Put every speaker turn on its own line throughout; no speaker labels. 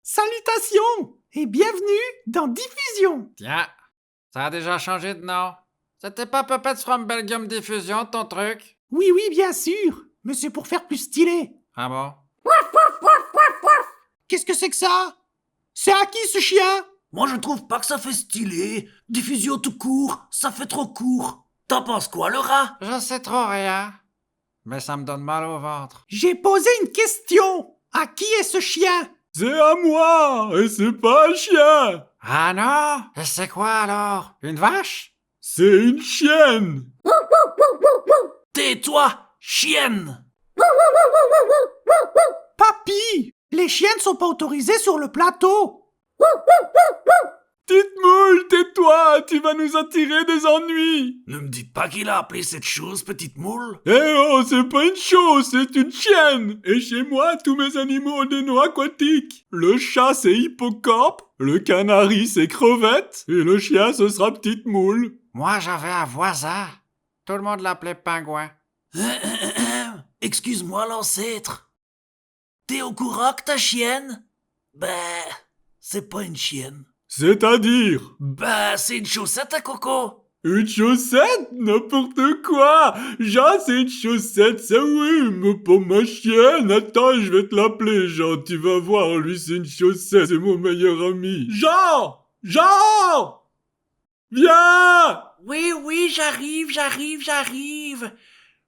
Salutations et bienvenue dans Diffusion.
Tiens, ça a déjà changé de nom. C'était pas Puppets from Belgium Diffusion, ton truc?
Oui, bien sûr, mais c'est pour faire plus stylé.
Ah bon?
Qu'est-ce que c'est que ça? C'est à qui ce chien?
Moi je trouve pas que ça fait stylé. Diffusion tout court, ça fait trop court. T'en penses quoi, le rat?
Je sais trop rien, mais ça me donne mal au ventre.
J'ai posé une question. À qui est ce chien?
C'est à moi, et c'est pas un chien.
Ah non? Et c'est quoi alors? Une vache?
C'est une chienne.
Tais-toi, chienne!
Papy, les chiens ne sont pas autorisés sur le plateau.
Petite moule, tais-toi, tu vas nous attirer des ennuis.
Ne me dites pas qu'il a appelé cette chose petite moule.
Eh oh, c'est pas une chose, c'est une chienne. Et chez moi, tous mes animaux ont des noms aquatiques. Le chat, c'est hippocampe, le canari, c'est crevette, et le chien, ce sera petite moule.
Moi, j'avais un voisin. Tout le monde l'appelait Pingouin.
Excuse-moi, l'ancêtre. T'es au courant que ta chienne? C'est pas une chienne.
C'est-à-dire,
C'est une chaussette à coco.
une chaussette? N'importe quoi. Jean, c'est une chaussette, ça oui, mais pas ma chienne. Attends, je vais te l'appeler, Jean, tu vas voir, lui, c'est une chaussette, c'est mon meilleur ami. Jean! Jean! Viens!
Oui, j'arrive.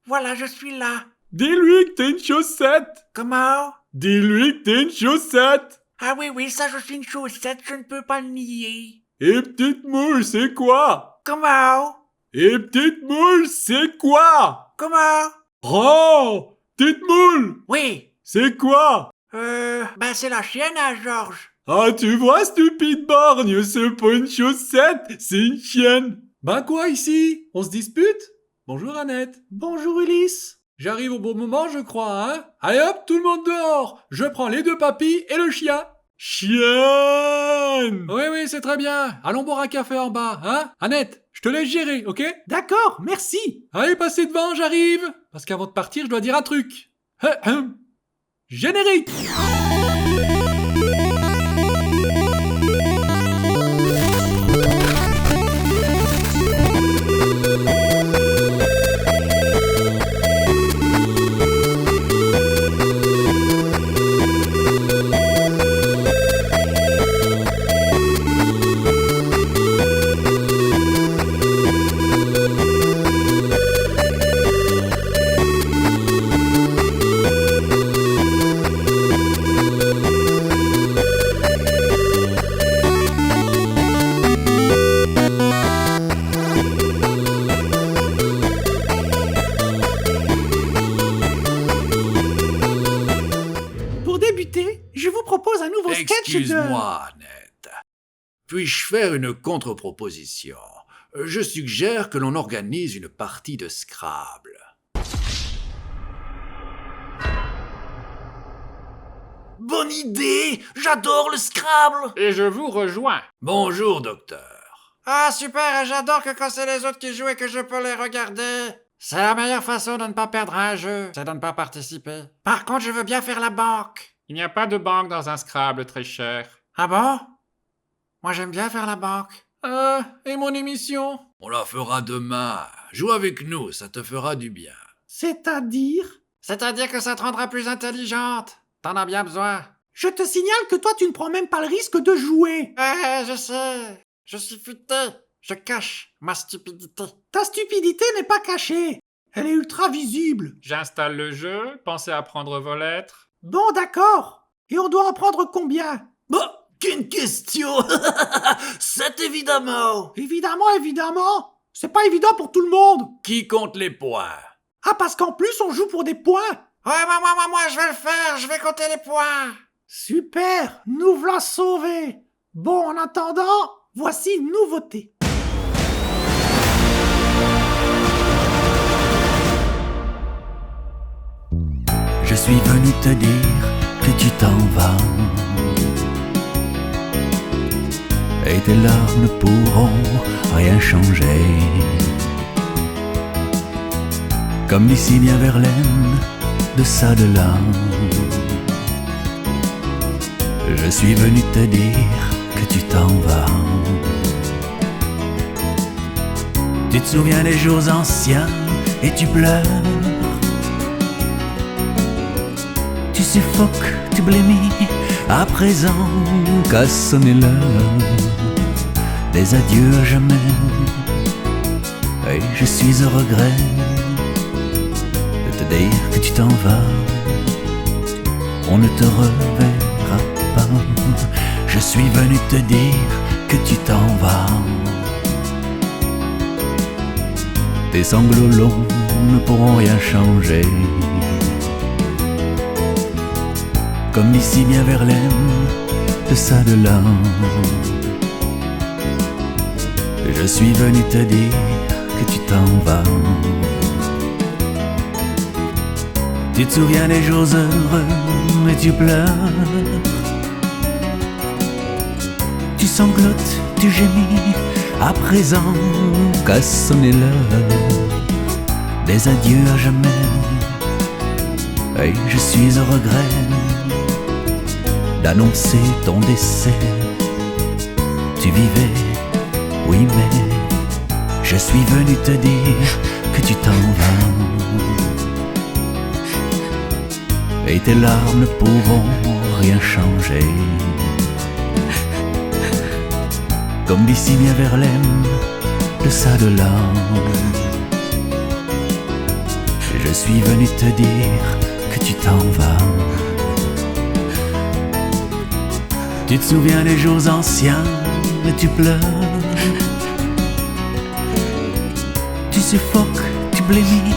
Voilà, je suis là.
Dis-lui que t'es une chaussette.
Comment?
Dis-lui que t'es une chaussette.
Ah oui, ça je suis une chaussette, je ne peux pas le nier.
Et petite moule, c'est quoi?
Comment?
Et petite moule, c'est quoi?
Comment?
Oh! Petite moule,
Oui.
c'est quoi?
C'est la chienne à Georges.
Ah, tu vois, stupide borgne, c'est pas une chaussette, c'est une chienne. Ben quoi, ici? On se dispute? Bonjour, Annette.
Bonjour Ulysse.
J'arrive au bon moment, je crois, hein? Allez hop, tout le monde dehors! Je prends les deux papis et le chien. Chienne! Oui, c'est très bien. Allons boire un café en bas, hein? Annette, je te laisse gérer, ok?
D'accord, merci.
Allez, passez devant, j'arrive! Parce qu'avant de partir, je dois dire un truc. Générique!
Pour débuter, je vous propose un nouveau sketch de...
Excuse-moi, Annette. Puis-je faire une contre-proposition? Je suggère que l'on organise une partie de Scrabble.
Bonne idée! J'adore le Scrabble!
Et je vous rejoins.
Bonjour, docteur.
Ah super, j'adore que quand c'est les autres qui jouent et que je peux les regarder. C'est la meilleure façon de ne pas perdre un jeu, c'est de ne pas participer. Par contre, je veux bien faire la banque.
Il n'y a pas de banque dans un Scrabble, très cher.
Ah bon? Moi j'aime bien faire la banque.
Et mon émission?
On la fera demain. Joue avec nous, ça te fera du bien.
C'est-à-dire?
C'est-à-dire que ça te rendra plus intelligente. T'en as bien besoin.
Je te signale que toi tu ne prends même pas le risque de jouer.
Ouais, je sais. Je suis futé. Je cache ma stupidité.
Ta stupidité n'est pas cachée. Elle est ultra visible.
J'installe le jeu, pensez à prendre vos lettres.
Bon, d'accord. Et on doit en prendre combien?
Qu'une question! 7 évidemment!
Évidemment. C'est pas évident pour tout le monde.
Qui compte les points?
Ah, parce qu'en plus on joue pour des points.
Ouais, moi, je vais le faire. Je vais compter les points.
Super, nous voilà sauvés. Bon, en attendant, voici une nouveauté.
Je suis venu te dire que tu t'en vas et tes larmes ne pourront rien changer. Comme d'ici bien Verlaine, de ça de là, Je suis venu te dire que tu t'en vas. Tu te souviens des jours anciens et tu pleures. Tu suffoques, tu blêmis, à présent qu'a sonné l'heure des adieux à jamais. Et je suis au regret de te dire que tu t'en vas. On ne te reverra pas. Je suis venu te dire que tu t'en vas. Tes sanglots longs ne pourront rien changer. Comme d'ici bien Verlaine, de ça de là. Je suis venu te dire que tu t'en vas. Tu te souviens des jours heureux, mais tu pleures. Tu sanglotes, tu gémis, à présent qu'a sonné l'heure des adieux à jamais. Et je suis au regret d'annoncer ton décès. Tu vivais, oui, mais je suis venu te dire que tu t'en vas. Et tes larmes ne pourront rien changer. Comme d'ici bien Verlaine, de ça de là. Je suis venu te dire que tu t'en vas. Tu te souviens des jours anciens et tu pleures. Tu suffoques, tu blêmis,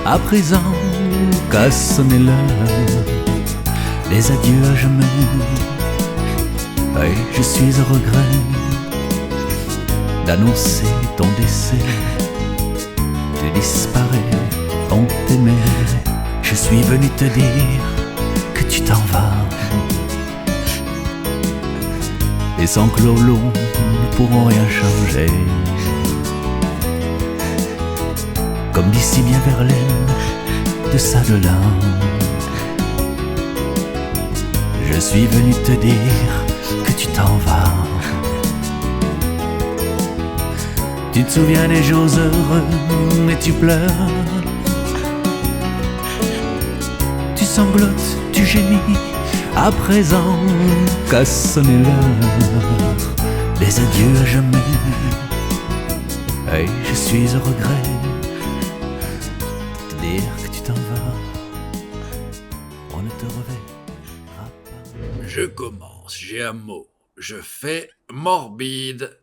à présent qu'a sonné l'heure des adieux à jamais. Et je suis au regret d'annoncer ton décès. Tu disparais, on t'aimait. Je suis venu te dire que tu t'en vas. Les sanglots longs ne pourront rien changer. Comme d'ici bien Verlaine, de ça de là. Je suis venu te dire que tu t'en vas. Tu te souviens des jours heureux, mais tu pleures. Tu sanglotes, tu gémis, à présent qu'a sonné l'heure des adieux à jamais. Et je suis au regret de te dire que tu t'en vas. On ne te reverra pas.
Je commence, j'ai un mot. Je fais morbide.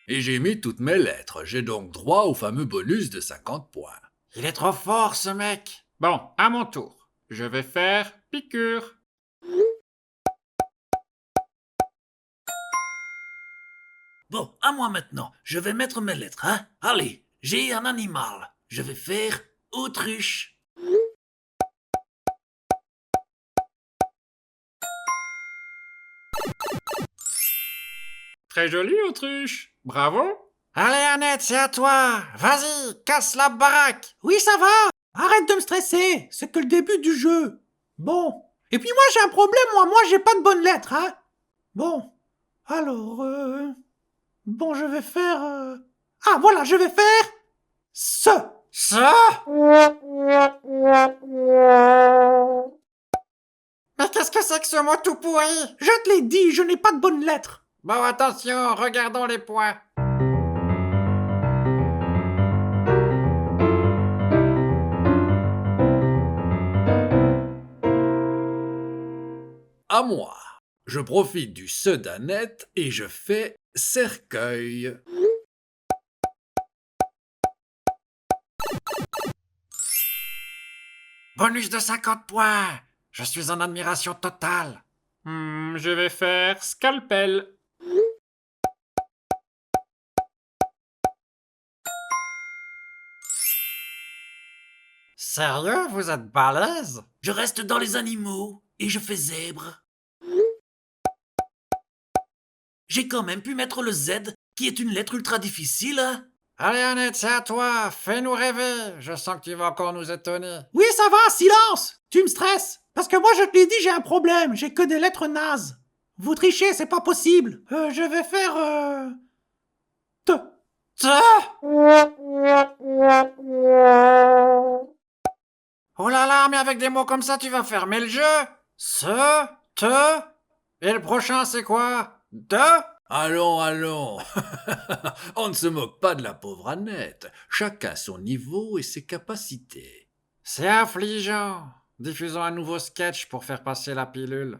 Et j'ai mis toutes mes lettres. J'ai donc droit au fameux bonus de 50 points.
Il est trop fort, ce mec.
Bon, à mon tour. Je vais faire piqûre.
Bon, à moi maintenant. Je vais mettre mes lettres, hein. Allez, j'ai un animal. Je vais faire autruche.
Très joli, autruche. Bravo.
Allez, Annette, c'est à toi. Vas-y, casse la baraque.
Oui, ça va. Arrête de me stresser. C'est que le début du jeu. Bon. Et puis moi, j'ai un problème, moi. J'ai pas de bonnes lettres, hein. Bon. Alors, bon, je vais faire... Ah, voilà, je vais faire... Ce.
Ça? Mais qu'est-ce que c'est que ce mot tout pourri?
Je te l'ai dit, je n'ai pas de bonnes lettres.
Bon, attention, regardons les points.
À moi. Je profite du ce d'Annette et je fais cercueil.
Bonus de 50 points. Je suis en admiration totale.
Je vais faire scalpel.
Sérieux, vous êtes balèze?
Je reste dans les animaux et je fais zèbre. J'ai quand même pu mettre le Z, qui est une lettre ultra difficile, hein.
Allez, Annette, c'est à toi. Fais-nous rêver. Je sens que tu vas encore nous étonner.
Oui, ça va, silence! Tu me stresses. Parce que moi, je te l'ai dit, j'ai un problème. J'ai que des lettres nazes. Vous trichez, c'est pas possible. Je vais faire, T.
Oh là là, mais avec des mots comme ça, tu vas fermer le jeu. Te. Et le prochain, c'est quoi? De?
Allons, allons. On ne se moque pas de la pauvre Annette. Chacun son niveau et ses capacités.
C'est affligeant. Diffusons un nouveau sketch pour faire passer la pilule.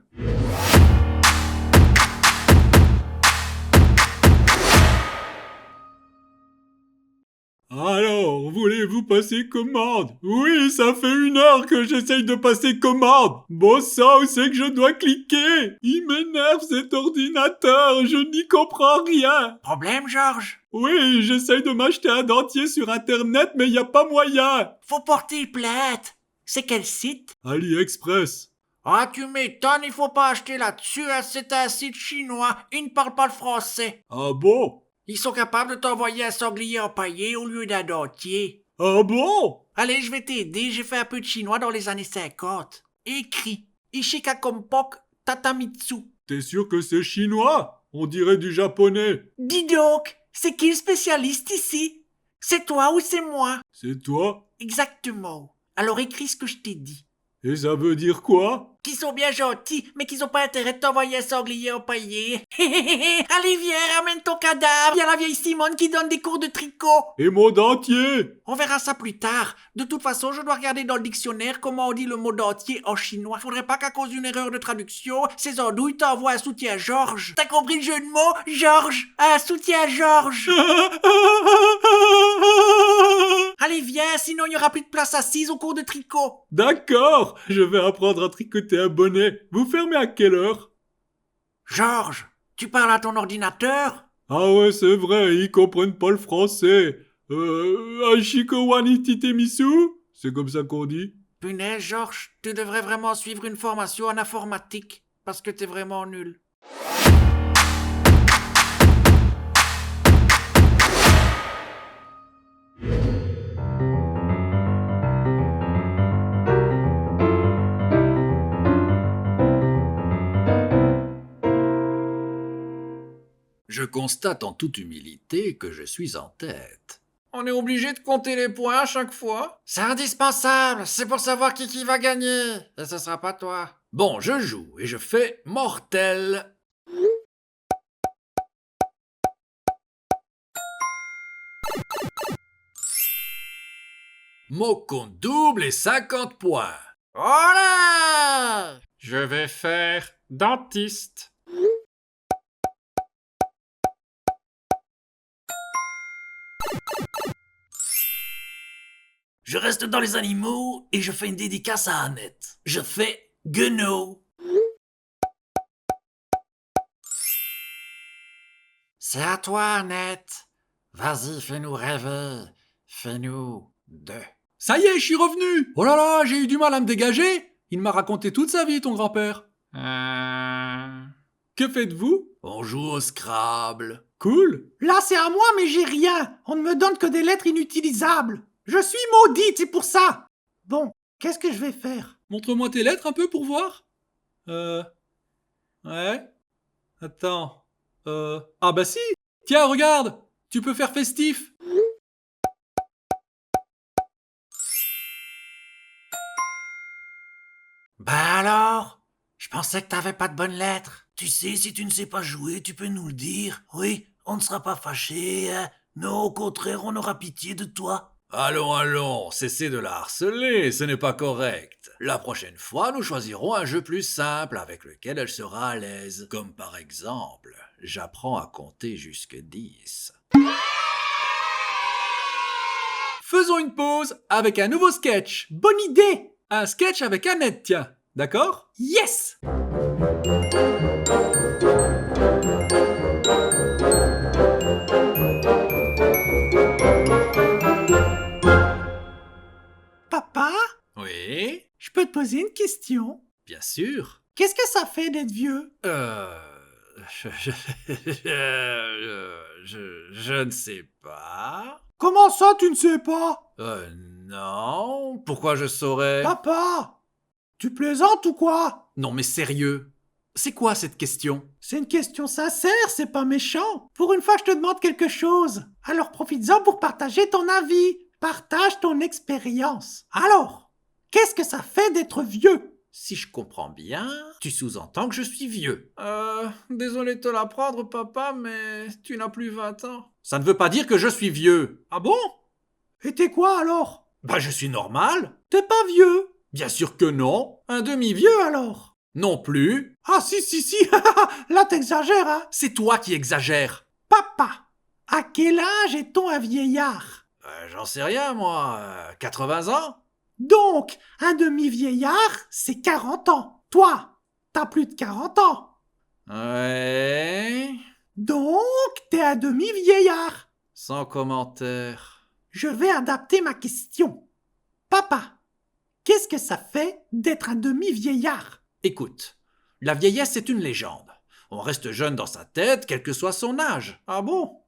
Alors, voulez-vous passer commande? Oui, ça fait 1 heure que j'essaye de passer commande. Bon sang, où c'est que je dois cliquer? Il m'énerve cet ordinateur, je n'y comprends rien.
Problème, Georges?
Oui, j'essaye de m'acheter un dentier sur internet, mais y a pas moyen.
Faut porter plainte. C'est quel site?
AliExpress.
Ah, tu m'étonnes, il faut pas acheter là-dessus, hein, c'est un site chinois, ils ne parlent pas le français.
Ah bon?
Ils sont capables de t'envoyer un sanglier empaillé au lieu d'un dentier.
Ah bon?
Allez, je vais t'aider, j'ai fait un peu de chinois dans les années 50. Écrit Ishikakompok Tatamitsu.
T'es sûr que c'est chinois? On dirait du japonais.
Dis donc, c'est qui le spécialiste ici? C'est toi ou c'est moi?
C'est toi?
Exactement. Alors écris ce que je t'ai dit.
Et ça veut dire quoi?
Qui sont bien gentils, mais qu'ils ont pas intérêt de t'envoyer un sanglier empaillé. Allez, viens, ramène ton cadavre. Il y a la vieille Simone qui donne des cours de tricot.
Et mon dentier?
On verra ça plus tard. De toute façon, je dois regarder dans le dictionnaire comment on dit le mot dentier en chinois. Faudrait pas qu'à cause d'une erreur de traduction, ces andouilles t'envoient un soutien-Georges. T'as compris le jeu de mots, Georges? Un soutien-Georges. Allez, viens, sinon il y aura plus de place assise au cours de tricot.
D'accord, je vais apprendre à tricoter un bonnet. Vous fermez à quelle heure?
Georges, tu parles à ton ordinateur?
Ah ouais, c'est vrai, ils comprennent pas le français. Ashiko Waniti Temisu? C'est comme ça qu'on dit?
Punaise, Georges, tu devrais vraiment suivre une formation en informatique, parce que t'es vraiment nul.
Je constate en toute humilité que je suis en tête.
On est obligé de compter les points à chaque fois? C'est indispensable, c'est pour savoir qui va gagner. Et ce sera pas toi.
Bon, je joue et je fais mortel. Mot compte double et 50 points.
Olé!
Je vais faire dentiste.
Je reste dans les animaux et je fais une dédicace à Annette. Je fais guenot.
C'est à toi, Annette. Vas-y, fais-nous rêver. Fais-nous deux.
Ça y est, je suis revenu. Oh là là, j'ai eu du mal à me dégager. Il m'a raconté toute sa vie, ton grand-père. Que faites-vous?
On joue au Scrabble.
Cool.
Là, c'est à moi, mais j'ai rien. On ne me donne que des lettres inutilisables. Je suis maudite, c'est pour ça. Bon, qu'est-ce que je vais faire?
Montre-moi tes lettres un peu pour voir. Ouais. Attends. Ah bah si. Tiens, regarde. Tu peux faire festif.
Bah alors? Je pensais que t'avais pas de bonnes lettres. Tu sais, si tu ne sais pas jouer, tu peux nous le dire. Oui, on ne sera pas fâchés, hein. Non, au contraire, on aura pitié de toi.
Allons, allons, cessez de la harceler, ce n'est pas correct. La prochaine fois, nous choisirons un jeu plus simple avec lequel elle sera à l'aise. Comme par exemple, j'apprends à compter jusque 10.
Faisons une pause avec un nouveau sketch.
Bonne idée.
Un sketch avec Annette, tiens. D'accord?
Yes. Papa,
Oui,
je peux te poser une question?
bien sûr.
Qu'est-ce que ça fait d'être vieux?
Je ne sais pas.
Comment ça, tu ne sais pas?
Non, pourquoi je saurais?
Papa, tu plaisantes ou quoi?
Non mais sérieux, c'est quoi cette question?
C'est une question sincère, c'est pas méchant. Pour une fois, je te demande quelque chose. Alors profites-en pour partager ton avis. Partage ton expérience. Alors, qu'est-ce que ça fait d'être vieux?
Si je comprends bien, tu sous-entends que je suis vieux.
Désolé de te l'apprendre, papa, mais tu n'as plus 20 ans. Ça ne veut pas dire que je suis vieux. Ah bon?
Et t'es quoi alors?
Bah je suis normal.
T'es pas vieux?
Bien sûr que non.
Un demi-vieux alors?
Non plus.
Ah si, là t'exagères, hein?
C'est toi qui exagères.
Papa, à quel âge est-on un vieillard?
J'en sais rien, moi. 80 ans?
Donc, un demi-vieillard, c'est 40 ans. Toi, t'as plus de 40 ans.
Ouais...
Donc, t'es un demi-vieillard.
Sans commentaire.
Je vais adapter ma question. Papa, qu'est-ce que ça fait d'être un demi-vieillard?
Écoute, la vieillesse c'est une légende. On reste jeune dans sa tête, quel que soit son âge. Ah bon?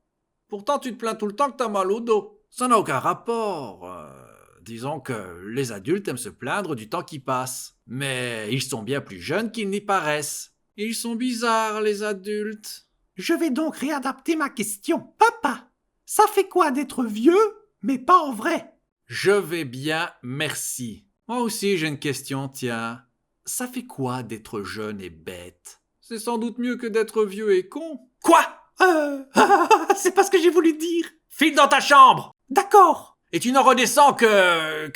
Pourtant tu te plains tout le temps que t'as mal au dos.
Ça n'a aucun rapport. Disons que les adultes aiment se plaindre du temps qui passe. Mais ils sont bien plus jeunes qu'ils n'y paraissent. Ils sont bizarres, les adultes.
Je vais donc réadapter ma question. Papa, ça fait quoi d'être vieux, mais pas en vrai?
Je vais bien, merci. Moi aussi j'ai une question, tiens. Ça fait quoi d'être jeune et bête? C'est sans doute mieux que d'être vieux et con. Quoi?
C'est pas ce que j'ai voulu dire.
File dans ta chambre!
D'accord.
Et tu n'en redescends que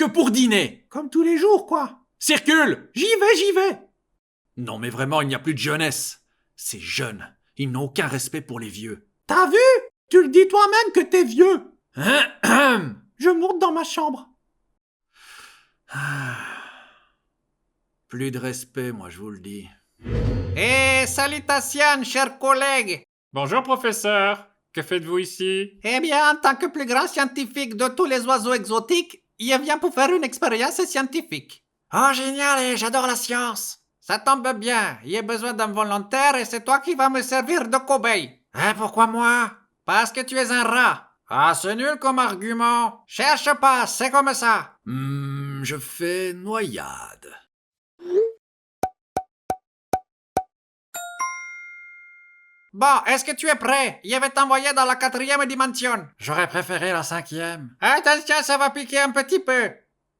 pour dîner.
Comme tous les jours, quoi.
Circule!
J'y vais.
Non mais vraiment, il n'y a plus de jeunesse. Ces jeunes, ils n'ont aucun respect pour les vieux.
T'as vu? Tu le dis toi-même que t'es vieux. Je monte dans ma chambre.
Plus de respect, moi, je vous le dis.
Eh, salutations, chers collègues!
Bonjour, professeur. Que faites-vous ici?
Eh bien, en tant que plus grand scientifique de tous les oiseaux exotiques, je viens pour faire une expérience scientifique.
Oh, génial, et j'adore la science.
Ça tombe bien, j'ai besoin d'un volontaire et c'est toi qui vas me servir de cobaye.
Hein, pourquoi moi?
Parce que tu es un rat.
Ah, c'est nul comme argument.
Cherche pas, c'est comme ça.
Je fais noyade.
Bon, est-ce que tu es prêt? Je vais t'envoyer dans la 4e dimension.
J'aurais préféré la 5e.
Attention, ça va piquer un petit peu.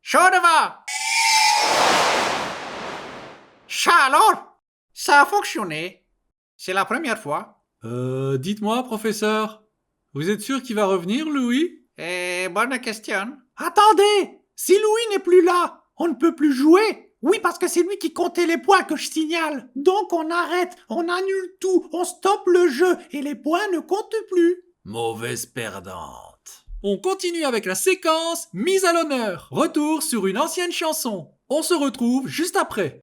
Chaud devant. Ça alors? Ça a fonctionné. C'est la première fois.
Dites-moi, professeur, vous êtes sûr qu'il va revenir, Louis?
Bonne question.
Attendez, si Louis n'est plus là, on ne peut plus jouer. Oui, parce que c'est lui qui comptait les points que je signale. Donc on arrête, on annule tout, on stoppe le jeu et les points ne comptent plus.
Mauvaise perdante.
On continue avec la séquence mise à l'honneur. Retour sur une ancienne chanson. On se retrouve juste après.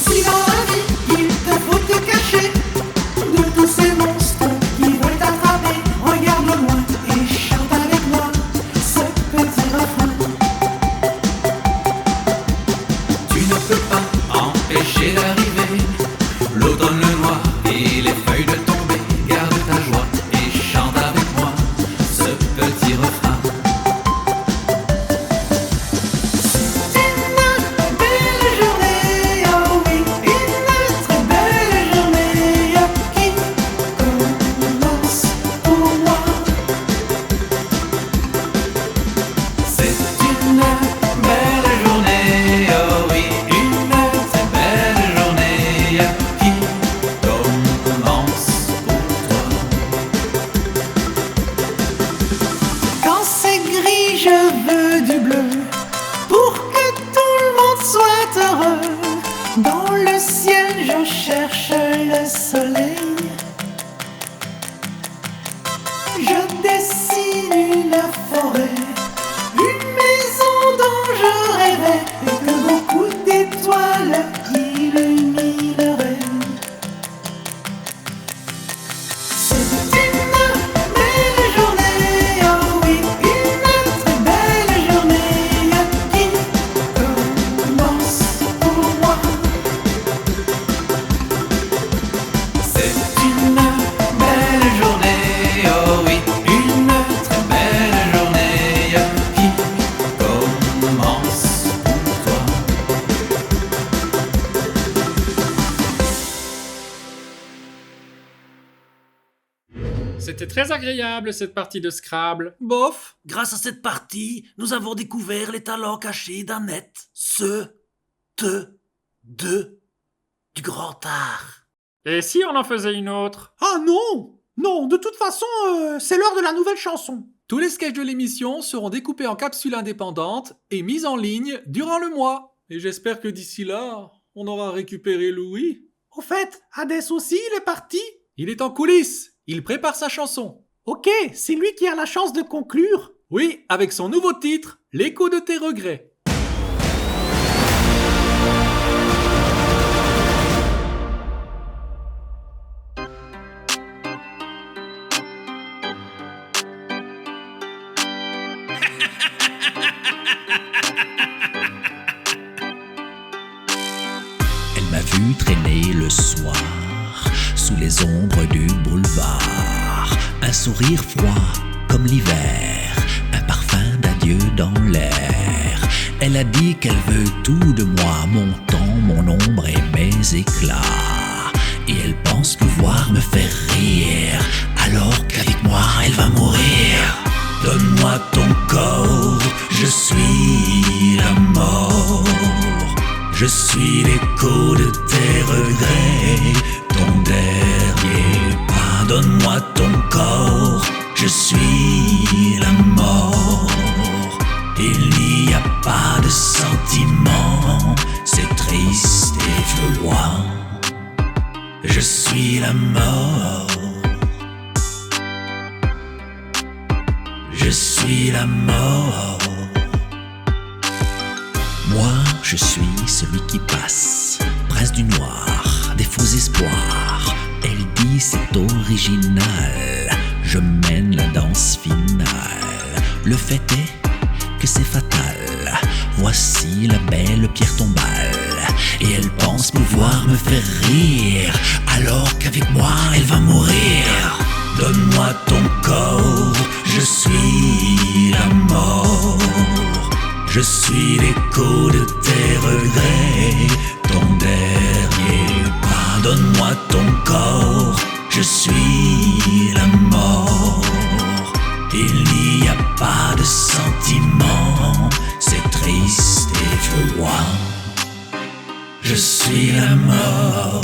Si dans la
C'était très agréable cette partie de Scrabble.
Bof.
Grâce à cette partie, nous avons découvert les talents cachés d'Annette, du grand art.
Et si on en faisait une autre?
Ah non! Non, de toute façon, c'est l'heure de la nouvelle chanson.
Tous les sketchs de l'émission seront découpés en capsules indépendantes et mis en ligne durant le mois. Et j'espère que d'ici là, on aura récupéré Louis.
Au fait, Hadès aussi, il est parti?
Il est en coulisses. Il prépare sa chanson.
Ok, c'est lui qui a la chance de conclure.
Oui, avec son nouveau titre, L'écho de tes regrets.
Elle m'a vu traîner le soir sous les ombres du boulevard. Un sourire froid comme l'hiver, un parfum d'adieu dans l'air. Elle a dit qu'elle veut tout de moi, mon temps, mon ombre et mes éclats. Et elle pense pouvoir me faire rire, alors qu'avec moi elle va mourir. Donne-moi ton corps, je suis la mort. Je suis l'écho de tes regrets, ton dernier pas. Donne-moi ton corps, je suis la mort. Il n'y a pas de sentiment, c'est triste et froid. Je suis la mort. Je suis la mort. Moi, je suis celui qui passe, prince du noir, des faux espoirs. Elle dit c'est original, je mène la danse finale. Le fait est que c'est fatal, voici la belle pierre tombale. Et elle pense pouvoir me faire rire, alors qu'avec moi elle va mourir. Donne-moi ton corps, je suis la mort. Je suis l'écho de tes regrets, ton dernier pas. Donne-moi ton corps, je suis la mort. Il n'y a pas de sentiment, c'est triste et froid. Je suis la mort.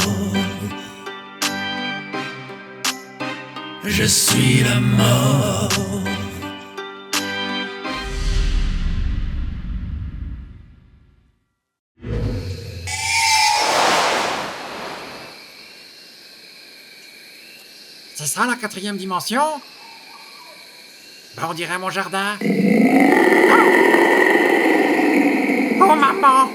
Je suis la mort.
C'est ça la 4e dimension? Ben, on dirait mon jardin.
Oh maman!